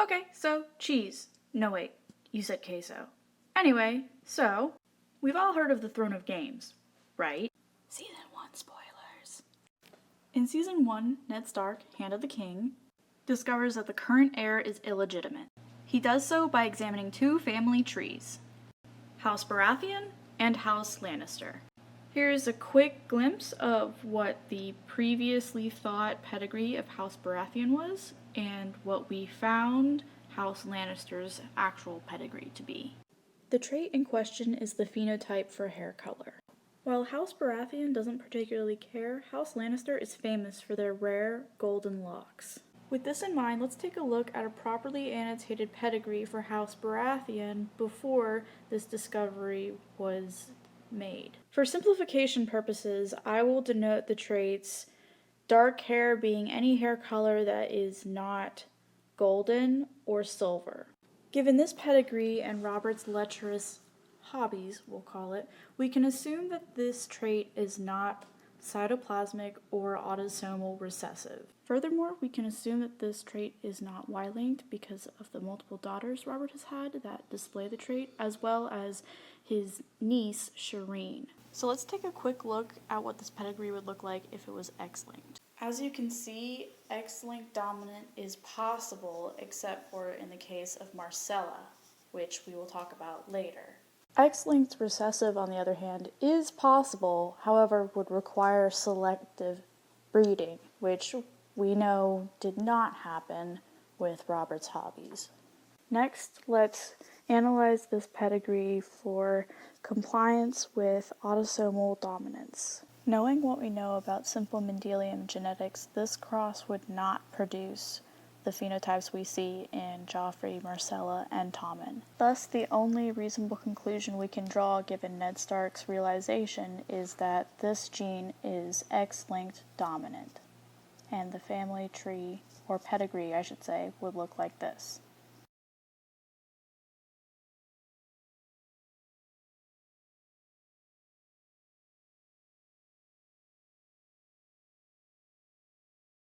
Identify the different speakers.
Speaker 1: Okay, so cheese. No wait, you said queso. Anyway, so we've all heard of the Throne of Games, right? Season 1 spoilers. In Season 1, Ned Stark, Hand of the King, discovers that the current heir is illegitimate. He does so by examining two family trees, House Baratheon and House Lannister. Here's a quick glimpse of what the previously thought pedigree of House Baratheon was, and what we found House Lannister's actual pedigree to be. The trait in question is the phenotype for hair color. While House Baratheon doesn't particularly care, House Lannister is famous for their rare golden locks. With this in mind, let's take a look at a properly annotated pedigree for House Baratheon before this discovery was made. For simplification purposes, I will denote the traits dark hair being any hair color that is not golden or silver. Given this pedigree and Robert's lecherous hobbies, we'll call it, we can assume that this trait is not cytoplasmic or autosomal recessive. Furthermore, we can assume that this trait is not Y-linked because of the multiple daughters Robert has had that display the trait, as well as his niece, Shireen. So let's take a quick look at what this pedigree would look like if it was X-linked. As you can see, X-linked dominant is possible, except for in the case of Marcella, which we will talk about later. X-linked recessive, on the other hand, is possible, however, would require selective breeding, which we know did not happen with Robert's hobbies. Next, let's analyze this pedigree for compliance with autosomal dominance. Knowing what we know about simple Mendelian genetics, this cross would not produce the phenotypes we see in Joffrey, Marcella, and Tommen. Thus, the only reasonable conclusion we can draw given Ned Stark's realization is that this gene is X-linked dominant, and the family tree, or pedigree I should say, would look like this.